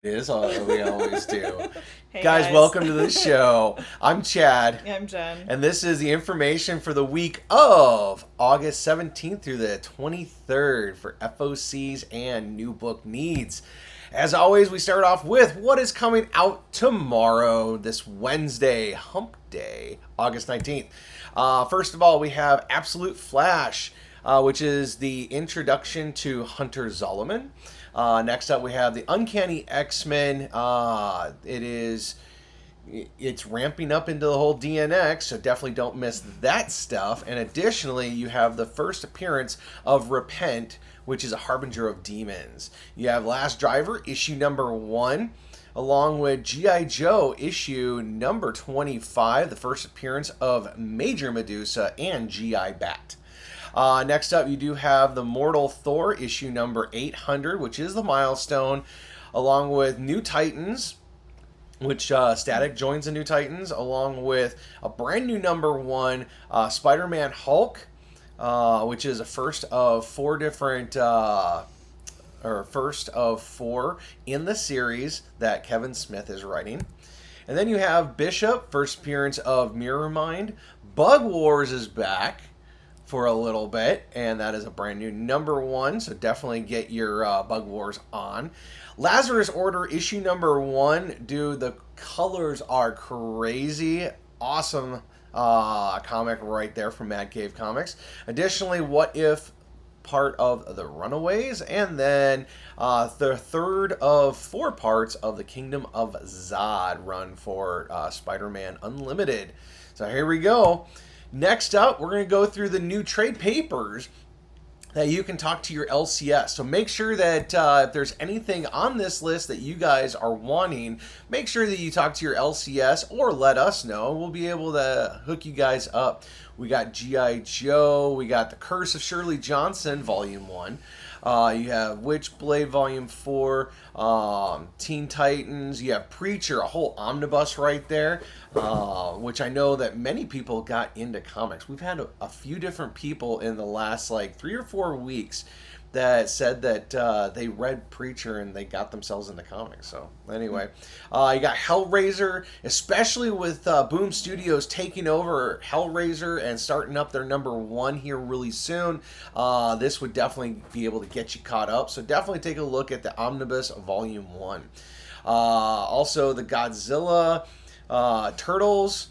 It is all we always do. Hey Guys, guys. welcome to the show. I'm Chad, I'm Jen. and this is the information for the week of August 17th through the 23rd for FOCs and new book needs. As always, we start off with what is coming out tomorrow, this Wednesday, Hump Day, August 19th. First of all, we have Absolute Flash, which is the introduction to Hunter Zolomon. Next up, we have the Uncanny X-Men. It's ramping up into the whole DNX, so definitely don't miss that stuff. And additionally, you have the first appearance of Repent, which is a harbinger of demons. You have Last Driver, issue number 1, along with G.I. Joe, issue number 25, the first appearance of Major Medusa and G.I. Bat. Next up, you do have the Mortal Thor, issue number 800, which is the milestone, along with New Titans, which Static joins the New Titans, along with a brand new number 1, Spider-Man Hulk, which is a first of 4 different, or first of 4 in the series that Kevin Smith is writing. And then you have Bishop, first appearance of Mirror Mind. Bug Wars is back for a little bit, and that is a brand new number 1, so definitely get your Bug Wars on. Lazarus Order issue number 1, dude, the colors are crazy. Awesome comic right there from Mad Cave Comics. Additionally, What If, part of the Runaways, and then the third of 4 parts of the Kingdom of Zod run for Spider-Man Unlimited. So here we go. Next up, we're going to go through the new trade papers that you can talk to your LCS. So make sure that if there's anything on this list that you guys are wanting, make sure that you talk to your LCS or let us know. We'll be able to hook you guys up. We got G.I. Joe. We got The Curse of Shirley Johnson, Volume 1. You have Witchblade Volume 4, Teen Titans. You have Preacher, a whole omnibus right there, which I know that many people got into comics. We've had a few different people in the last like 3 or 4 weeks that said that they read Preacher and they got themselves into comics. So anyway, you got Hellraiser, especially with Boom Studios taking over Hellraiser and starting up their number 1 here really soon. This would definitely be able to get you caught up. So definitely take a look at the Omnibus Volume 1. Also the Godzilla, Turtles,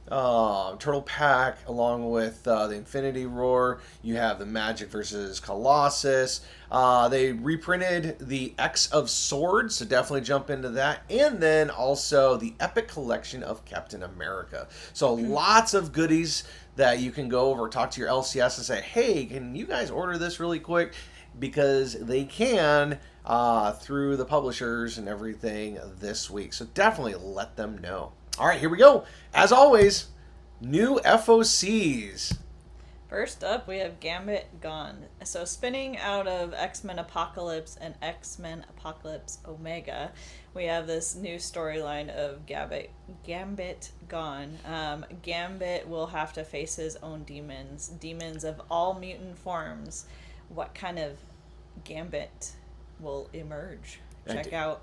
Turtle Pack, along with the Infinity Roar. You have the Magic versus Colossus. They reprinted the X of Swords, so definitely jump into that. And then also the Epic Collection of Captain America. So lots of goodies that you can go over, talk to your LCS and say, hey, can you guys order this really quick? Because they can through the publishers and everything this week. So definitely let them know. All right, here we go. As always, new FOCs. First up, we have Gambit Gone. So, spinning out of X-Men Apocalypse and X-Men Apocalypse Omega, we have this new storyline of Gambit Gone. Gambit will have to face his own demons of all mutant forms. What kind of Gambit will emerge? Check out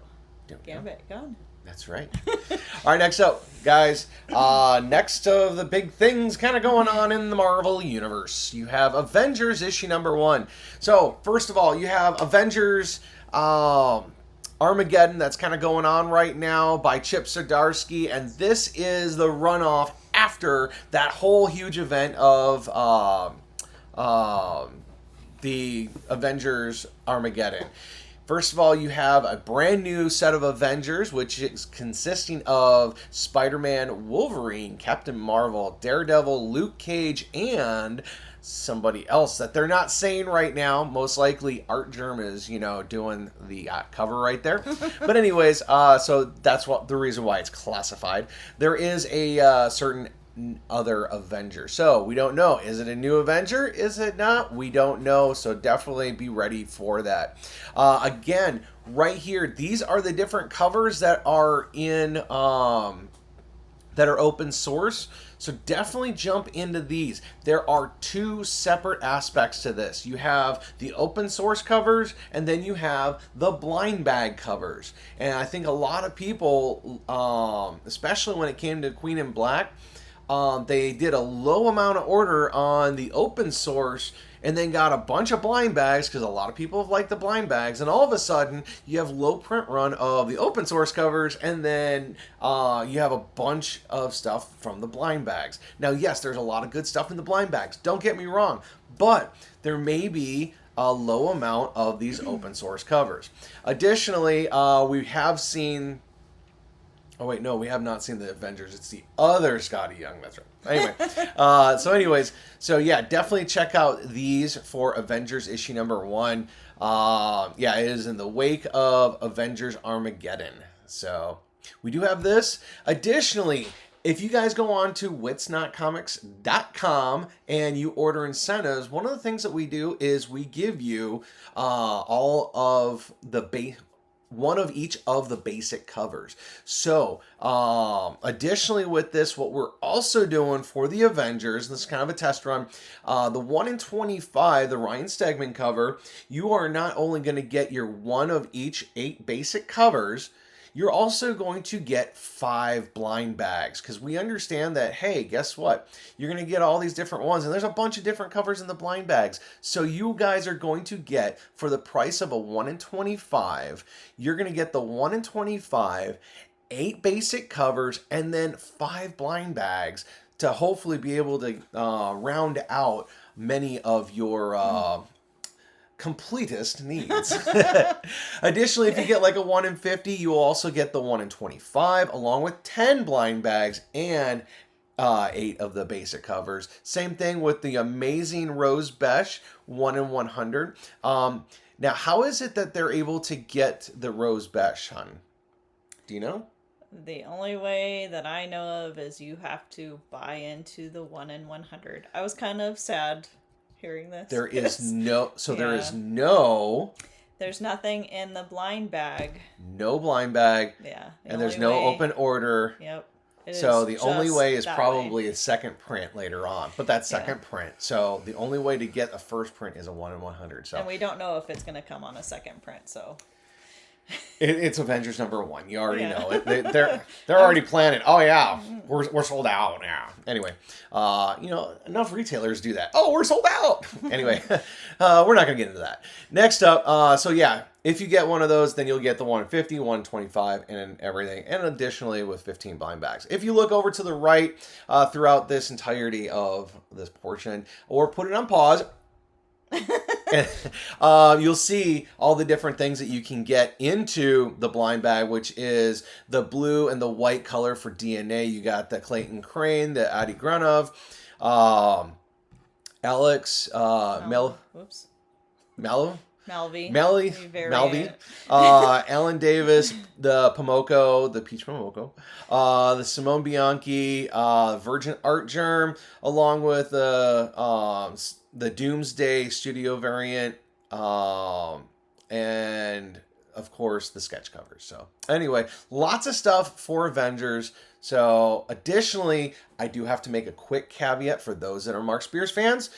Gambit Gone. That's right. All right, next up, guys. Next of the big things kind of going on in the Marvel Universe, you have Avengers issue number 1. So, first of all, you have Avengers Armageddon that's kind of going on right now by Chip Zdarsky, and this is the runoff after that whole huge event of the Avengers Armageddon. First of all, you have a brand new set of Avengers, which is consisting of Spider-Man, Wolverine, Captain Marvel, Daredevil, Luke Cage, and somebody else that they're not saying right now. Most likely Art Germ is, doing the cover right there. But anyways, so that's the reason why it's classified. There is a certain other Avenger. So we don't know. Is it a new Avenger? Is it not? We don't know. So definitely be ready for that. Again, right here, these are the different covers that are in that are open source. So definitely jump into these. There are two separate aspects to this. You have the open source covers, and then you have the blind bag covers. And I think a lot of people, especially when it came to Queen in Black, they did a low amount of order on the open source and then got a bunch of blind bags because a lot of people have liked the blind bags, and all of a sudden you have low print run of the open source covers, and then you have a bunch of stuff from the blind bags. Now, yes, there's a lot of good stuff in the blind bags, don't get me wrong, but there may be a low amount of these open source covers. Additionally, we have seen... Oh, wait, no, we have not seen the Avengers. It's the other Scotty Young. That's right. Anyway, so yeah, definitely check out these for Avengers issue number 1. Yeah, it is in the wake of Avengers Armageddon. So we do have this. Additionally, if you guys go on to witsnotcomics.com and you order incentives, one of the things that we do is we give you all of the one of each of the basic covers. So, additionally with this, what we're also doing for the Avengers, this is kind of a test run, the 1 in 25, the Ryan Stegman cover, you are not only going to get your one of each 8 basic covers, you're also going to get 5 blind bags, because we understand that, hey, guess what? You're going to get all these different ones, and there's a bunch of different covers in the blind bags. So you guys are going to get, for the price of a 1 in 25, you're going to get the 1 in 25, 8 basic covers, and then 5 blind bags to hopefully be able to round out many of your... completist needs. Additionally, if you get like a 1 in 50, you will also get the 1 in 25 along with 10 blind bags and 8 of the basic covers. Same thing with the amazing Rose Besh 1 in 100. Now, how is it that they're able to get the Rose Besh, hon? Do you know? The only way that I know of is you have to buy into the 1 in 100. I was kind of sad hearing this. There is no... So there is There's nothing in the blind bag. No blind bag. Yeah. And there's no open order. Yep. So the only way is probably a second print later on. But that's second print. So the only way to get a first print is a 1 in 100. So. And we don't know if it's going to come on a second print, so... It's Avengers number 1. You already know it. They're already planning. Oh yeah, we're sold out now. Anyway, enough retailers do that. Oh, we're sold out. Anyway, we're not gonna get into that. Next up, so yeah, if you get one of those, then you'll get the 1 in 50, 1 in 25, and everything. And additionally, with 15 blind bags. If you look over to the right throughout this entirety of this portion, or put it on pause. And you'll see all the different things that you can get into the blind bag, which is the blue and the white color for DNA. You got the Clayton Crane, the Adi Grunov, Alex, Malvi, Alan Davis, the Pomoko, the Peach Pomoko, the Simone Bianchi, Virgin Art Germ, along with the Doomsday Studio variant, and of course the sketch covers. So anyway, lots of stuff for Avengers. So additionally, I do have to make a quick caveat for those that are Mark Spears fans.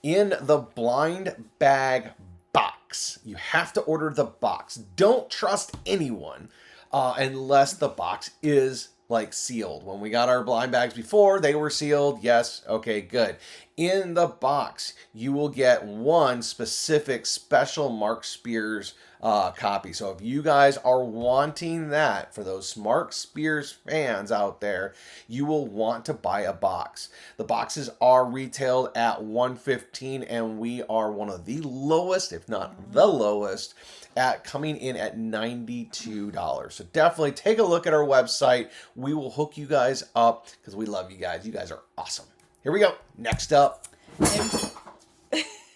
In the blind bag box, you have to order the box. Don't trust anyone unless the box is like sealed. When we got our blind bags before, they were sealed. Yes, okay, good. In the box, you will get one specific special Mark Spears copy. So if you guys are wanting that, for those Mark Spears fans out there, you will want to buy a box. The boxes are retailed at $115, and we are one of the lowest, if not the lowest, at coming in at $92. So definitely take a look at our website. We will hook you guys up because we love you guys. You guys are awesome. Here we go. Next up.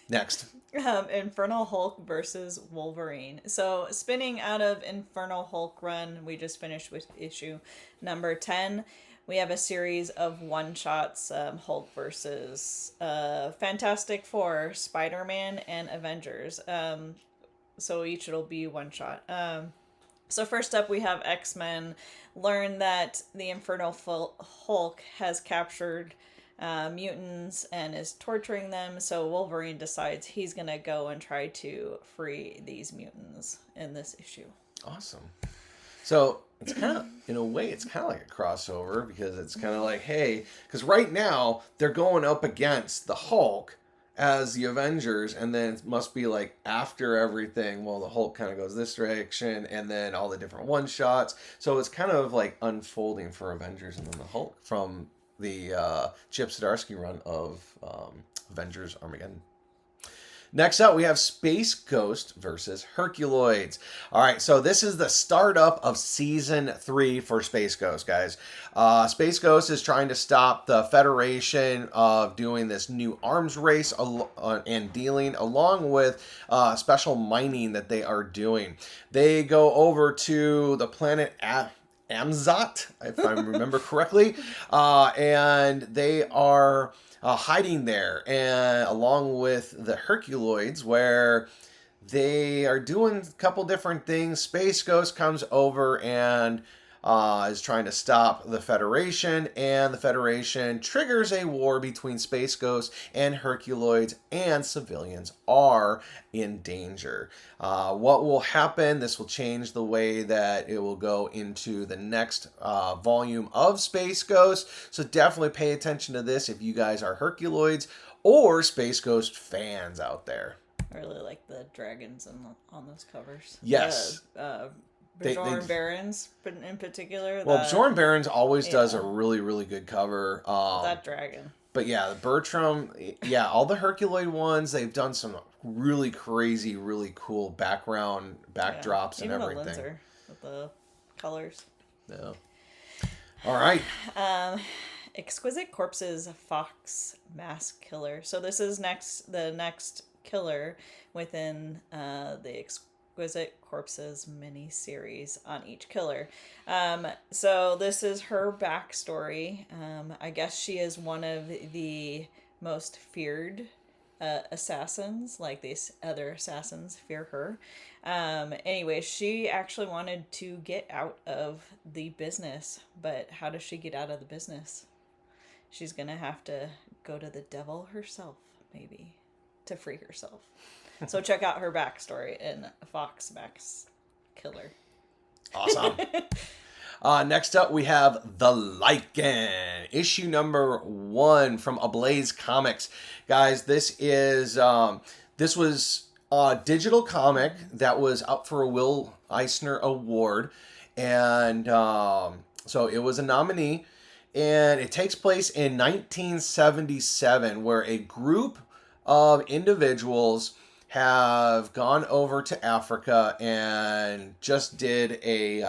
Next. Infernal Hulk versus Wolverine. So spinning out of Infernal Hulk run, we just finished with issue number 10. We have a series of one-shots, Hulk versus Fantastic Four, Spider-Man, and Avengers. So each it'll be one shot. So first up, we have X-Men learn that the Infernal Hulk has captured mutants and is torturing them. So Wolverine decides he's gonna go and try to free these mutants in this issue. Awesome. So it's kind of, in a way, it's kind of like a crossover because it's kind of like, hey, because right now they're going up against the Hulk as the Avengers, and then it must be like after everything, well, the Hulk kind of goes this direction, and then all the different one-shots. So it's kind of like unfolding for Avengers and then the Hulk from the Chip Zdarsky run of Avengers Armageddon. Next up, we have Space Ghost versus Herculoids. All right, so this is the startup of Season 3 for Space Ghost, guys. Space Ghost is trying to stop the Federation of doing this new arms race and dealing, along with special mining that they are doing. They go over to the planet Amzat, if I remember correctly, and they are hiding there, and along with the Herculoids, where they are doing a couple different things. Space Ghost comes over and is trying to stop the Federation, and the Federation triggers a war between Space Ghost and Herculoids, and civilians are in danger. What will happen? This will change the way that it will go into the next volume of Space Ghost, so definitely pay attention to this if you guys are Herculoids or Space Ghost fans out there. I really like the dragons on those covers. Yes. Bjorn Barons in particular. Well, Bjorn Barons always does a really, really good cover. That dragon. But yeah, Bertram, all the Herculoid ones, they've done some really crazy, really cool backdrops and everything. Even the Linzer with the colors. Yeah. All right. Exquisite Corpses Fox Mask Killer. So this is the next killer within the Exquisite Corpses mini-series on each killer. So this is her backstory. I guess she is one of the most feared assassins, like these other assassins fear her. Anyway, she actually wanted to get out of the business, but how does she get out of the business? She's gonna have to go to the devil herself, maybe, to free herself. So check out her backstory in Fox Max Killer. Awesome. Next up, we have The Lycan, issue number 1 from Ablaze Comics. Guys, this was a digital comic that was up for a Will Eisner Award, and so it was a nominee, and it takes place in 1977, where a group of individuals have gone over to Africa and just did a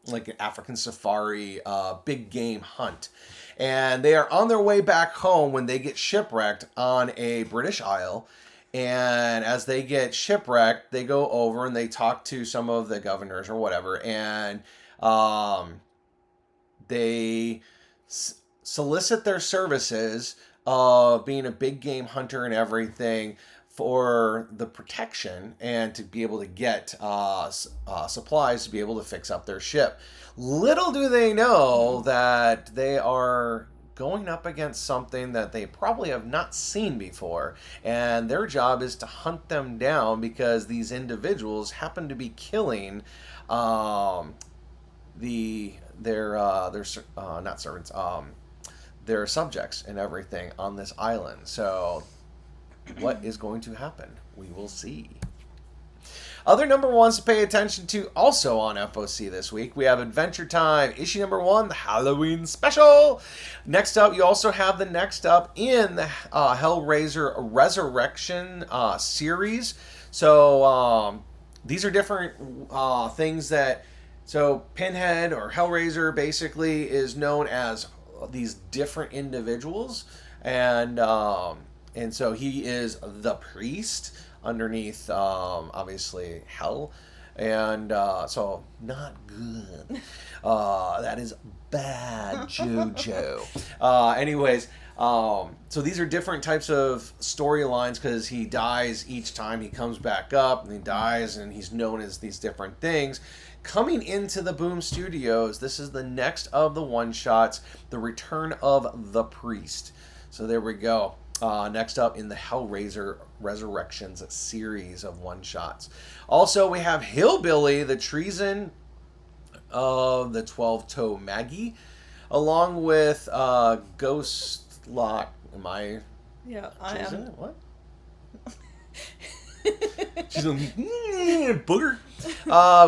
like an African safari big game hunt. And they are on their way back home when they get shipwrecked on a British isle. And as they get shipwrecked, they go over and they talk to some of the governors or whatever. And they solicit their services of being a big game hunter and everything for the protection and to be able to get supplies to be able to fix up their ship. Little do they know that they are going up against something that they probably have not seen before, and their job is to hunt them down because these individuals happen to be killing their subjects and everything on this island. So what is going to happen? We will see. Other number ones to pay attention to also on FOC this week. We have Adventure Time, issue number 1, the Halloween special. Next up, you also have the next up in the Hellraiser Resurrection series. So these are different things that... So Pinhead or Hellraiser basically is known as these different individuals. And so he is the priest underneath, obviously, hell. And so, not good. That is bad, JoJo. Anyways, So these are different types of storylines because he dies each time he comes back up, and he dies, and he's known as these different things. Coming into the Boom Studios, this is the next of the one-shots, The Return of the Priest. So there we go. Next up in the Hellraiser Resurrections series of one-shots. Also, we have Hillbilly, The Treason of the 12-Toe Maggie, along with Ghost Lock. Am I? Yeah, I am. What? She's a booger.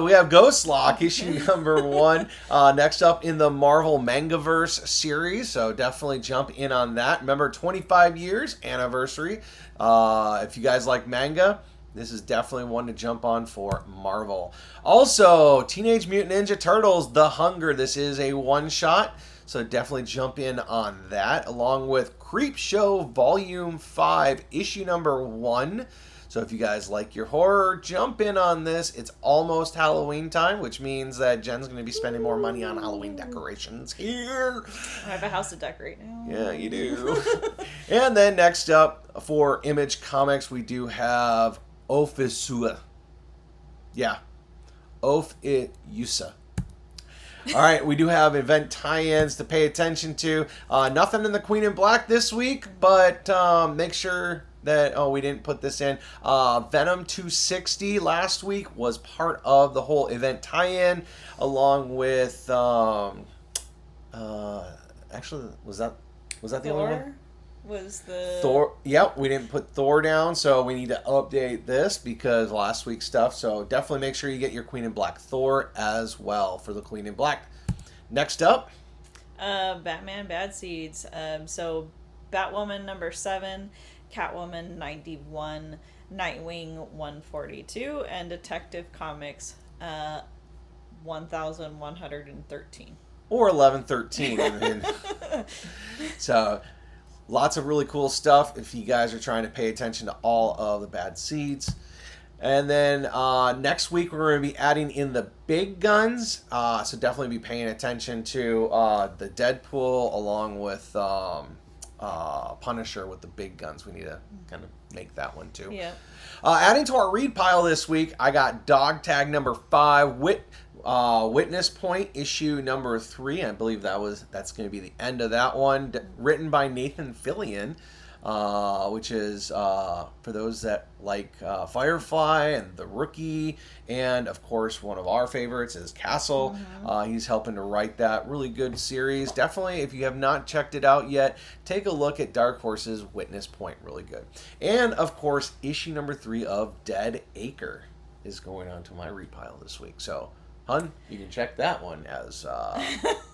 We have Ghost Lock, issue number 1. Next up in the Marvel Mangaverse series, so definitely jump in on that. Remember, 25 years anniversary. If you guys like manga, this is definitely one to jump on for Marvel. Also, Teenage Mutant Ninja Turtles, The Hunger. This is a one-shot, so definitely jump in on that, along with Creep Show Volume 5, issue number 1. So if you guys like your horror, jump in on this. It's almost Halloween time, which means that Jen's going to be spending more money on Halloween decorations here. I have a house to decorate now. Yeah, you do. And then next up for Image Comics, we do have Ofisua. Yeah. Ofisua. All right, we do have event tie-ins to pay attention to. Nothing in the Queen in Black this week, but make sure that, we didn't put this in. Venom 260 last week was part of the whole event tie-in, along with, actually, was that the only one? Was the Thor? Yep, we didn't put Thor down, so we need to update this because last week's stuff. So definitely make sure you get your Queen in Black Thor as well for the Queen in Black. Next up, Batman Bad Seeds. So Batwoman number 7, Catwoman 91, Nightwing 142, and Detective Comics 1113 or 1113. I mean, so. Lots of really cool stuff if you guys are trying to pay attention to all of the Bad Seeds. And then next week we're going to be adding in the big guns. So definitely be paying attention to the Deadpool along with Punisher with the big guns. We need to kind of make that one too. Yeah. Adding to our read pile this week, I got Dog Tag number 5, Witness Point issue number 3. I believe that's going to be the end of that one. Written by Nathan Fillion, which is for those that like Firefly and The Rookie, and of course one of our favorites is Castle. He's helping to write that really good series. Definitely, if you have not checked it out yet, take a look at Dark Horse's Witness Point. Really good. And of course, issue number 3 of Dead Acre is going on to my read pile this week. So. Hun, you can check that one as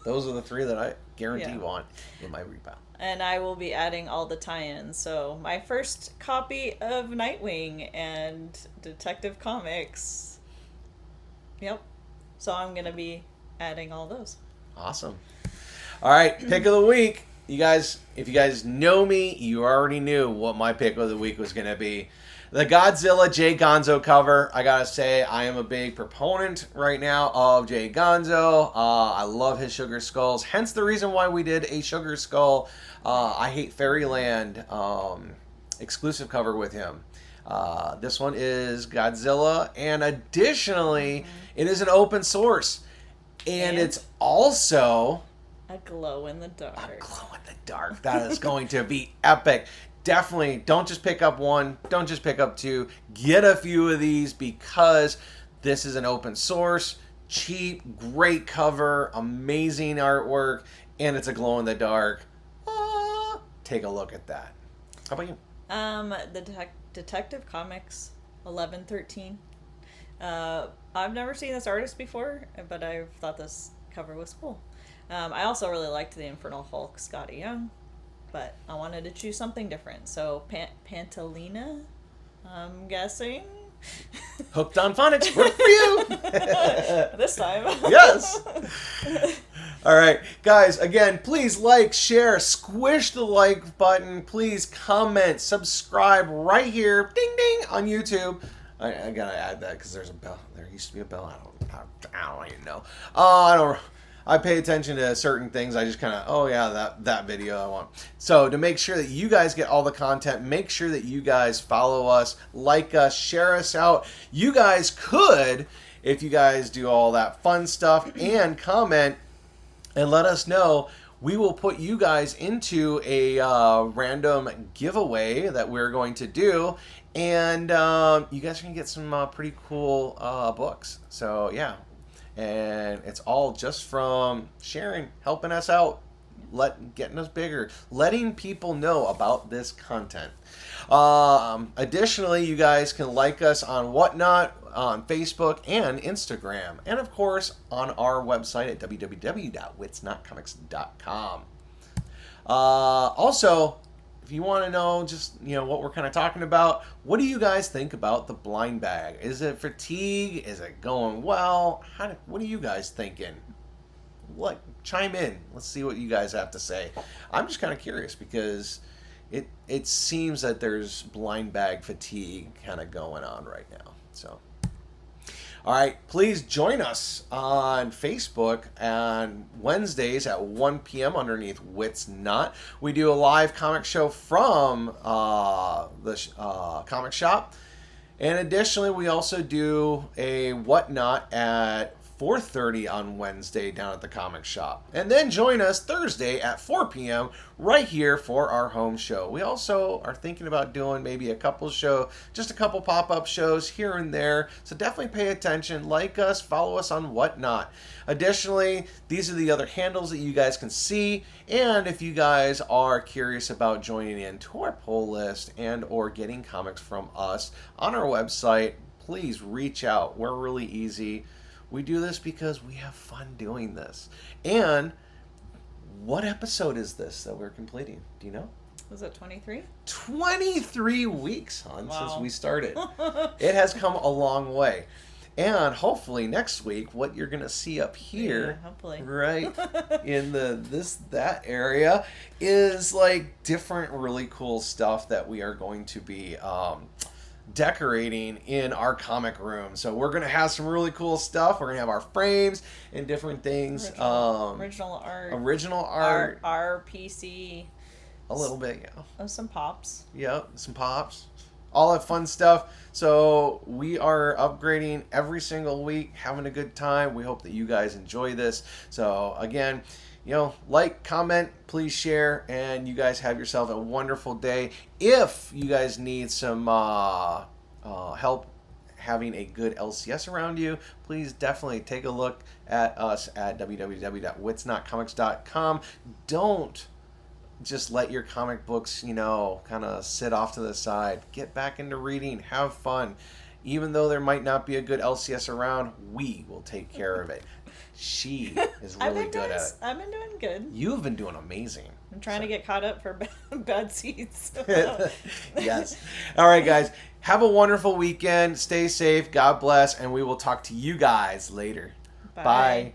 those are the 3 that I guarantee want in my read pile. And I will be adding all the tie-ins. So my first copy of Nightwing and Detective Comics. Yep. So I'm going to be adding all those. Awesome. All right, pick of the week. You guys, if you guys know me, you already knew what my pick of the week was going to be. The Godzilla Jay Gonzo cover. I gotta say, I am a big proponent right now of Jay Gonzo. I love his Sugar Skulls. Hence the reason why we did a Sugar Skull I Hate Fairyland exclusive cover with him. This one is Godzilla, and additionally, it is an open source. And it's also a glow in the dark. A glow in the dark. That is going to be epic. Definitely don't just pick up 1, don't just pick up 2, get a few of these because this is an open source, cheap, great cover, amazing artwork, and it's a glow in the dark. Take a look at that. How about you? The Detective Comics 1113. I've never seen this artist before, but I thought this cover was cool. I also really liked the Infernal Hulk Scotty Young. But I wanted to choose something different. So, Pantalina, I'm guessing. Hooked on Phonics, work for you! This time. Yes! All right, guys, again, please like, share, squish the like button. Please comment, subscribe right here, ding ding, on YouTube. I gotta add that because there's a bell. There used to be a bell. I don't even know. I pay attention to certain things. I just kind of, oh yeah, that video I want. So to make sure that you guys get all the content, make sure that you guys follow us, like us, share us out. You guys could, if you guys do all that fun stuff and comment and let us know, we will put you guys into a random giveaway that we're going to do, and you guys are going to get some pretty cool books. So yeah, and it's all just from sharing, helping us out, getting us bigger, letting people know about this content. Additionally, you guys can like us on Whatnot, on Facebook and Instagram, and of course on our website at www.witsnotcomics.com. Also, if you want to know just what we're kind of talking about, what do you guys think about the blind bag? Is it fatigue? Is it going well? What are you guys thinking? Chime in. Let's see what you guys have to say. I'm just kind of curious because it seems that there's blind bag fatigue kind of going on right now. So, all right, please join us on Facebook on Wednesdays at 1 p.m. underneath Wits Not. We do a live comic show from the comic shop. And additionally, we also do a Whatnot at 4:30 on Wednesday down at the comic shop. And then join us Thursday at 4 p.m. right here for our home show. We also are thinking about doing maybe a couple pop-up shows here and there. So definitely pay attention, like us, follow us on Whatnot. Additionally, these are the other handles that you guys can see. And if you guys are curious about joining into our poll list and or getting comics from us on our website, please reach out. We're really easy. We do this because we have fun doing this. And what episode is this that we're completing? Do you know? Was it 23? 23 weeks, hon, Wow. since we started. It has come a long way. And hopefully next week, what you're going to see up here, Yeah, hopefully. right in that area, is like different really cool stuff that we are going to be decorating in our comic room. So we're gonna have some really cool stuff. We're gonna have our frames and different things. Original art. RPC. A little bit, yeah. Oh, some pops. Yeah, some pops. All that fun stuff. So we are upgrading every single week, having a good time. We hope that you guys enjoy this. So again, like, comment, please share, and you guys have yourself a wonderful day. If you guys need some help having a good LCS around you, please definitely take a look at us at www.witsnotcomics.com. Don't just let your comic books, kind of sit off to the side. Get back into reading, have fun. Even though there might not be a good LCS around, we will take care of it. She is really good at it. I've been doing good. You've been doing amazing. I'm trying to get caught up for bad seats. Yes. All right, guys. Have a wonderful weekend. Stay safe. God bless. And we will talk to you guys later. Bye.